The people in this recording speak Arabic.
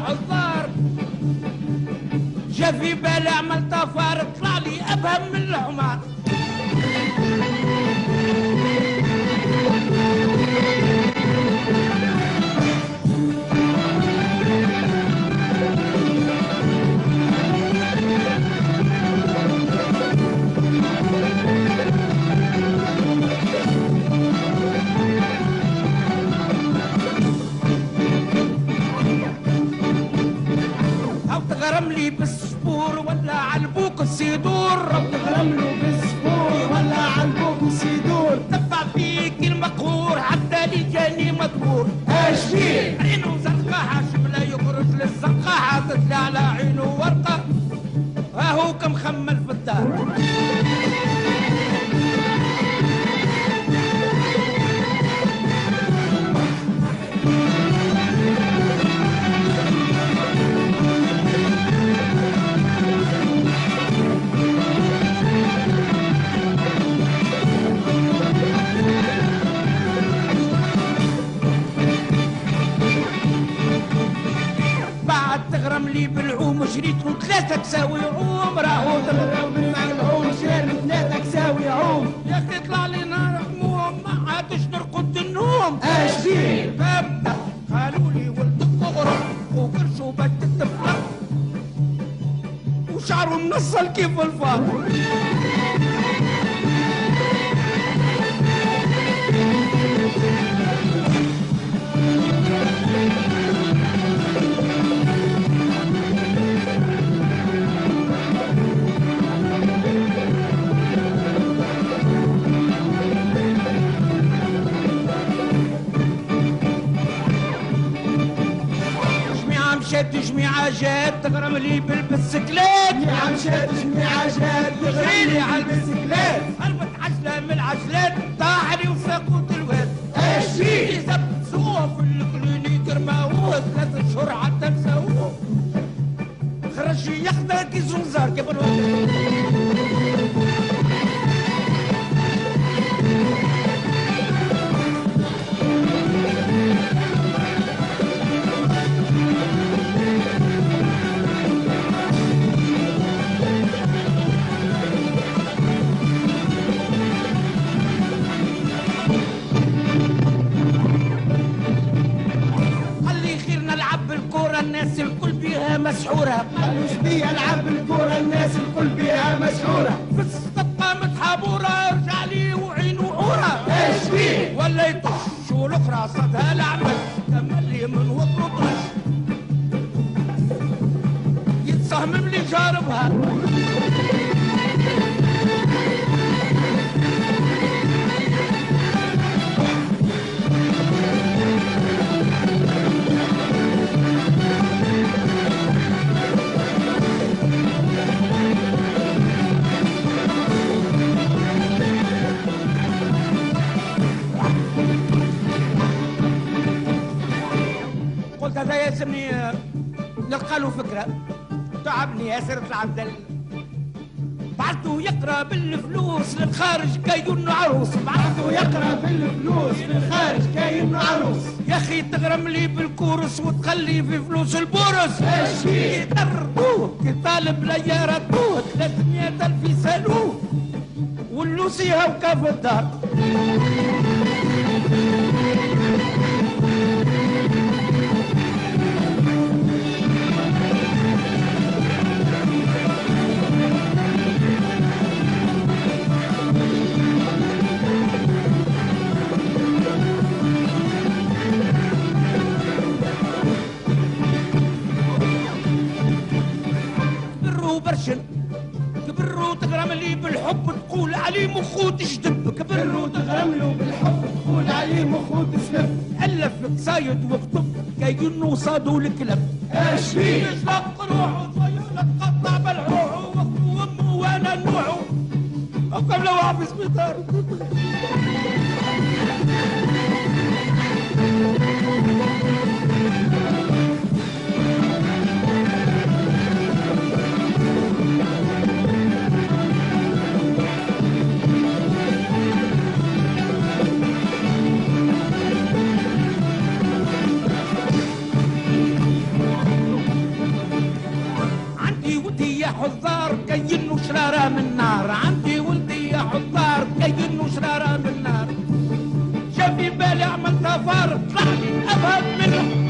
الحضار جا في بالي عمل طفار طلع لي ابهم من الحمار. تغرم لي بالصبور ولا عالبوك السيدور، تغرم له بالصبور ولا عالبوك السيدور، دفع فيك المقهور حتى لي جاني مدبور. اش فيه؟ عينه زرقاها شبله يخرج للزرقاها تطلع على عينه ورقه هاهو كمخمل في الدار. تغرم لي بالعوم شريت ثلاثة تساوي عوم، راهو تغرم لي بالعوم شريت ثلاثة تساوي عوم. يا اخي طلع لي نار حموم ما عادش نرقد النوم. اش فيه؟ قالوا لي ولدك مغرب وقرشو باش تتفلق وشعره منصل كيف الفار. جميعة جات تغرم لي بالبسكليت، جميعة مشات جميعة جات تغرم لي على البسكليت، هربت عجلة من العجلات طاحني وساقوت الواد. اش فيه؟ زبط سوق في الكلينيك رماوه 3 شهور حتى نساوه خرج ياخذ كيس وزار كيف الواد. الناس الكل بيها مسحورة، قالوش بيا العب الكورة الناس الكل بيها مسحورة، بس تبقى متحابورة ارجع لي وعينه عورة. ايش فيه؟ ولا يطش والاخرى صدها العمل تملي من وطن طرش يتسهمم لي جاربها. هذا يلزمني نلقى له فكره تعبني ياسر العبدل بعثته يقرا بالفلوس للخارج كي انه عروس، بعثته يقرا بالفلوس للخارج كي انه عروس. يا اخي تغرم لي بالكورس وتخلي في فلوس البورس. ايش فيه؟ يطردوه كي طالب لا يردوه 300,000 يسالوه واللوسيها وكاف الدار. كبر وتغرم لي بالحب تقول عليه مخو تشدب. كبر وتغرم له بالحب تقول عليه مخو تشدب. ألف قصايد وكتب كي انه صادوا الكلب. ايش فيه؟ يشلق روحه طيولة تقطع بالروحه وقتو امه وانا نوعه قبل لو عبس بطار. حضار كاين شرارة من نار عندي ولدي يا حضار كاين شرارة من نار شافي بالي عملت فار طلع لي أبهد منه